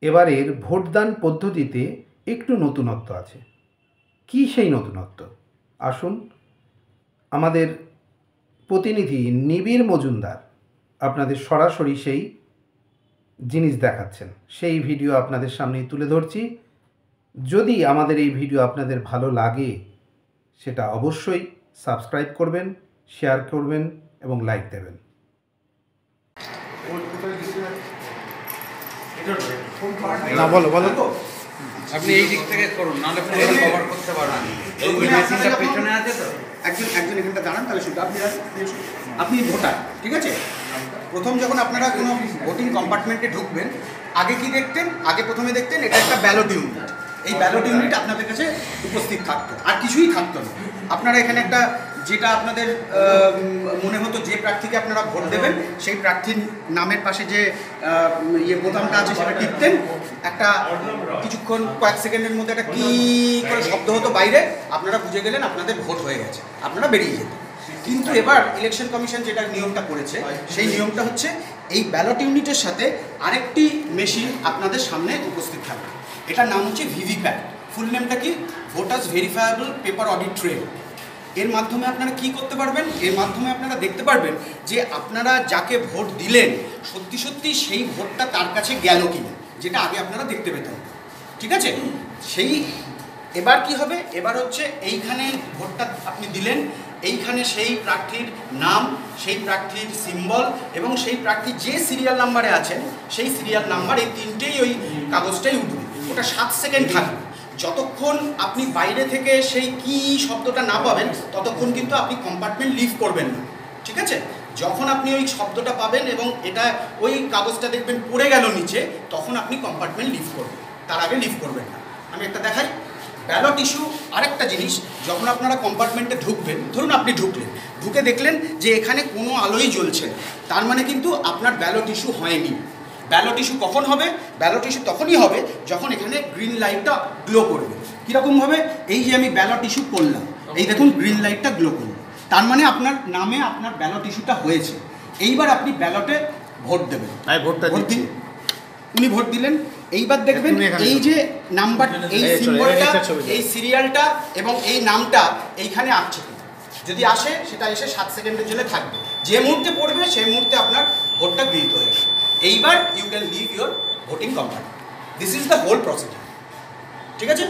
এবারের ভোটদান পদ্ধতিতে একটু নতুনত্ব আছে। কী সেই নতুনত্ব? আসুন, আমাদের প্রতিনিধি নিবিড় মজুমদার আপনাদের সরাসরি সেই জিনিস দেখাচ্ছেন। সেই ভিডিও আপনাদের সামনে তুলে ধরছি। যদি আমাদের এই ভিডিও আপনাদের ভালো লাগে, সেটা অবশ্যই সাবস্ক্রাইব করবেন, শেয়ার করবেন এবং লাইক দেবেন। না বলো তো আপনি এই দিক থেকে করুন, নাহলে পুরো কভার করতে পারবেন। এই মেশিনটা পেছনে আছে তো, একজন এখানটা দাঁড়ান, তাহলে শুধু আপনি ভোটার, ঠিক আছে? প্রথম যখন আপনারা কোনো ভোটিং কম্পার্টমেন্টে ঢুকবেন, আগে কি দেখতেন? আগে প্রথমে দেখতেন এটা একটা ব্যালট ইউনিট। এই ব্যালট ইউনিট আপনাদের কাছে উপস্থিত থাকতো, আর কিছুই থাকতো না। আপনারা এখানে একটা, যেটা আপনাদের মনে হতো যে প্রার্থীকে আপনারা ভোট দেবেন, সেই প্রার্থীর নামের পাশে যে বোতামটা আছে সেটা টিপতেন। একটা কিছুক্ষণ, কয়েক সেকেন্ডের মধ্যে একটা কি করে শব্দ হতো বাইরে, আপনারা বুঝে গেলেন আপনাদের ভোট হয়ে গেছে, আপনারা বেরিয়ে যেতেন। কিন্তু এবার ইলেকশন কমিশন যেটা নিয়মটা করেছে, সেই নিয়মটা হচ্ছে এই ব্যালট ইউনিটের সাথে আরেকটি মেশিন আপনাদের সামনে উপস্থিত থাকবে। এটার নাম হচ্ছে ভিভিপ্যাট। ফুল নেমটা কি? Voters verifiable paper audit trail. এর মাধ্যমে আপনারা কি করতে পারবেন? এর মাধ্যমে আপনারা দেখতে পারবেন যে আপনারা যাকে ভোট দিলেন সত্যি সত্যি সেই ভোটটা তার কাছে গেল কিনা, যেটা আগে আপনারা দেখতে পেতেন, ঠিক আছে? সেই এবার কি হবে? এবার হচ্ছে এইখানে ভোটটা আপনি দিলেন, এইখানে সেই প্রার্থীর নাম, সেই প্রার্থীর সিম্বল এবং সেই প্রার্থী যে সিরিয়াল নাম্বারে আছেন সেই সিরিয়াল নাম্বার, এই তিনটেই ওই কাগজটাই উঠবে। ওটা 7 সেকেন্ড থাকবে। যতক্ষণ আপনি বাইরে থেকে সেই কি শব্দটা না পাবেন ততক্ষণ কিন্তু আপনি কম্পার্টমেন্ট লিভ করবেন না, ঠিক আছে? যখন আপনি ওই শব্দটা পাবেন এবং এটা ওই কাগজটা দেখবেন পড়ে গেল নিচে, তখন আপনি কম্পার্টমেন্ট লিভ করবেন, তার আগে লিভ করবেন না। আমি একটা দেখাই। ব্যালট ইস্যু আরেকটা জিনিস, যখন আপনারা কম্পার্টমেন্টে ঢুকবেন, ধরুন আপনি ঢুকলেন, ঢুকে দেখলেন যে এখানে কোনো আলোই জ্বলছে না, তার মানে কিন্তু আপনার ব্যালট ইস্যু হয়নি। ব্যালট ইস্যু কখন হবে? ব্যালট ইস্যু তখনই হবে যখন এখানে গ্রিন লাইটটা গ্লো করবে। কীরকমভাবে? এই যে আমি ব্যালট ইস্যু করলাম, এই দেখুন গ্রিন লাইটটা গ্লো করলো, তার মানে আপনার নামে আপনার ব্যালট ইস্যুটা হয়েছে। এইবার আপনি ব্যালটে ভোট দেবেন। ভোট দিন, উনি ভোট দিলেন। এইবার দেখবেন এই যে নাম্বার, এই সিম্বলটা, এই সিরিয়ালটা এবং এই নামটা এইখানে আসছে। যদি আসে সেটা এসে 7 সেকেন্ডের জন্য থাকবে। যে মুহূর্তে পড়বে সেই মুহূর্তে আপনার ভোটটা গৃহীত হয়ে যাবে। এইবার you can leave your voting compartment. This is the whole procedure, ঠিক আছে?